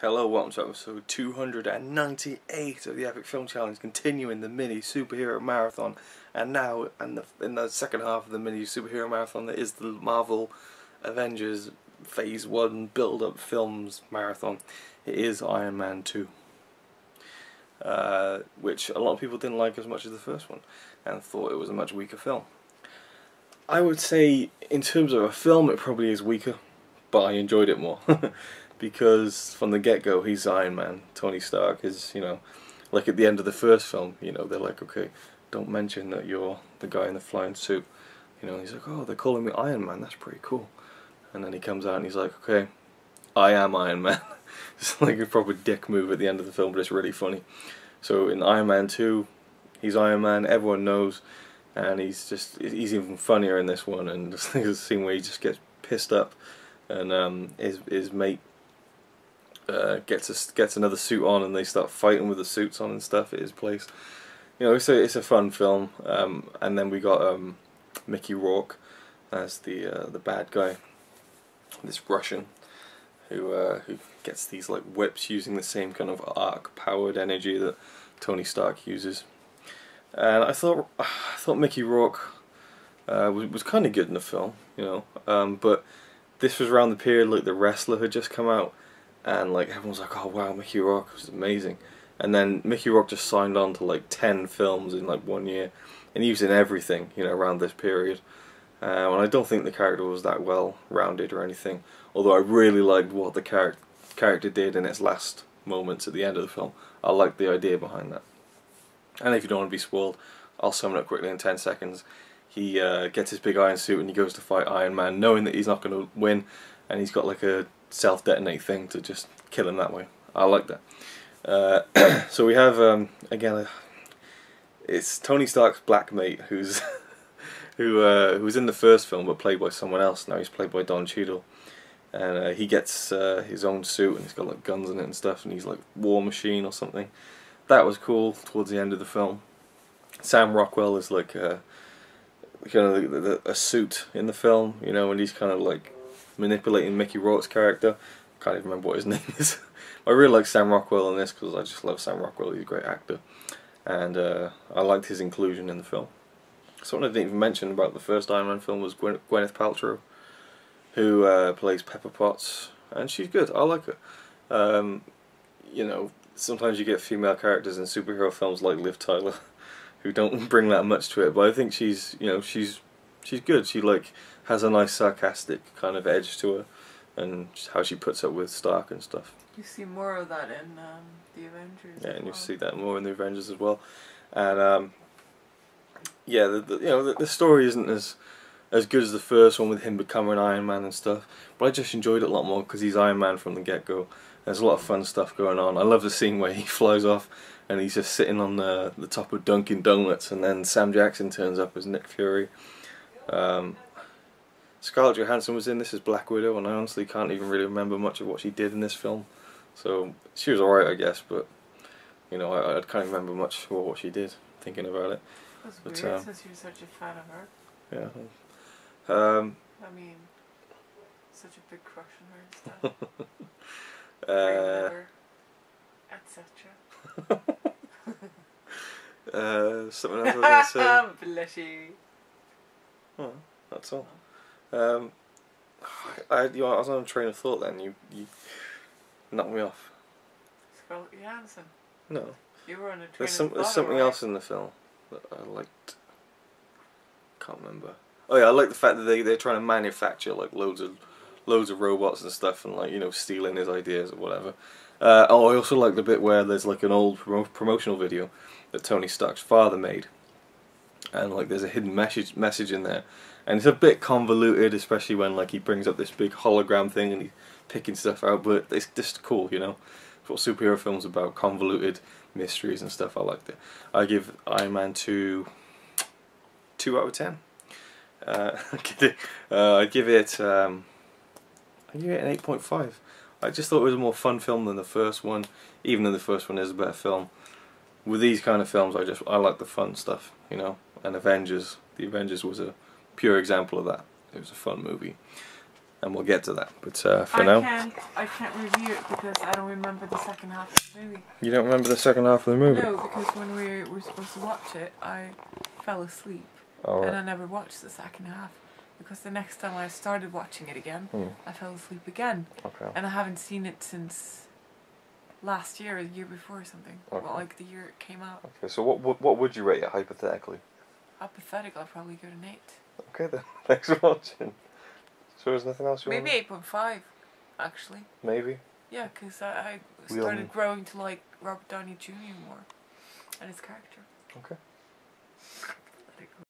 Hello, welcome to episode 298 of the Epic Film Challenge, continuing the mini superhero marathon. And now, in the second half of the mini superhero marathon, there is the Marvel Avengers Phase 1 build-up films marathon. It is Iron Man 2, which a lot of people didn't like as much as the first one, and thought it was a much weaker film. I would say, in terms of a film, it probably is weaker, but I enjoyed it more. Because from the get-go, he's Iron Man. Tony Stark is, like at the end of the first film, they're like, okay, don't mention that you're the guy in the flying suit. He's like, oh, they're calling me Iron Man, that's pretty cool. And then he comes out and he's like, okay, I am Iron Man. It's like a proper dick move at the end of the film, but it's really funny. So in Iron Man 2, he's Iron Man, everyone knows, and he's even funnier in this one, and there's a scene where he just gets pissed up, and his mate gets another suit on, and they start fighting with the suits on and stuff at his place. It's a fun film. And then we got Mickey Rourke as the bad guy, this Russian who gets these like whips using the same kind of arc powered energy that Tony Stark uses. And I thought Mickey Rourke was kind of good in the film, but this was around the period like The Wrestler had just come out. And like everyone was like, oh wow, Mickey Rourke was amazing. And then Mickey Rourke just signed on to like 10 films in like 1 year, and he was in everything, around this period. And I don't think the character was that well rounded or anything. Although I really liked what the character did in its last moments at the end of the film. I liked the idea behind that. And if you don't want to be spoiled, I'll sum it up quickly in 10 seconds. He gets his big iron suit and he goes to fight Iron Man, knowing that he's not going to win, and he's got like a self-detonate thing to just kill him that way. I like that. So we have again, it's Tony Stark's black mate who's who was in the first film but played by someone else. Now he's played by Don Cheadle, and he gets his own suit and he's got like guns in it and stuff, and he's like War Machine or something. That was cool towards the end of the film. Sam Rockwell is like kind of a suit in the film, and he's kind of like manipulating Mickey Rourke's character. Can't even remember what his name is. I really like Sam Rockwell in this because I just love Sam Rockwell. He's a great actor, and I liked his inclusion in the film. Something I didn't even mention about the first Iron Man film was Gwyneth Paltrow, who plays Pepper Potts, and she's good. I like her. Sometimes you get female characters in superhero films like Liv Tyler, who don't bring that much to it, but I think she's good. She like has a nice sarcastic kind of edge to her, and how she puts up with Stark and stuff. You see more of that in the Avengers. Yeah, and you see that more in the Avengers as well. And yeah, the story isn't as good as the first one with him becoming Iron Man and stuff, but I just enjoyed it a lot more because he's Iron Man from the get-go. There's a lot of fun stuff going on. I love the scene where he flies off and he's just sitting on the top of Dunkin' Donuts, and then Sam Jackson turns up as Nick Fury. Scarlett Johansson was in this as Black Widow, and I honestly can't even really remember much of what she did in this film. So she was alright, I guess, but I can't remember much of what she did, thinking about it. That's weird, since you're such a fan of her. Yeah. I mean, such a big crush on her and stuff. Etc. Something else I was going to say. Blushy. Oh, that's all. I was on a train of thought then. You knocked me off. Scarlett Johansson. No. You were on a train of thought. There's something else in the film that I liked. Can't remember. Oh yeah, I like the fact that they're trying to manufacture like loads of robots and stuff, and like stealing his ideas or whatever. I also like the bit where there's like an old promotional video that Tony Stark's father made, and like there's a hidden message in there, and it's a bit convoluted, especially when like he brings up this big hologram thing and he's picking stuff out, but it's just cool, It's what superhero films about, convoluted mysteries and stuff. I liked it. I give Iron Man 2 out of 10. I'd give it an 8.5. I just thought it was a more fun film than the first one, even though the first one is a better film. With these kind of films, I like the fun stuff, And Avengers, the Avengers was a pure example of that. It was a fun movie. and we'll get to that. But for I now, can't review it because I don't remember the second half of the movie. you don't remember the second half of the movie? No, because when we were supposed to watch it, I fell asleep. All And right. I never watched the second half. Because the next time I started watching it again, I fell asleep again. Okay. And I haven't seen it since last year or the year before or something. Okay. Well, like the year it came out. Okay. So what would you rate it hypothetically? Hypothetical, I'd probably give it an 8. Okay then. Thanks for watching. So there's nothing else you Maybe want? 8.5, actually. Maybe. Yeah, because I started growing to like Robert Downey Jr. more and his character. Okay.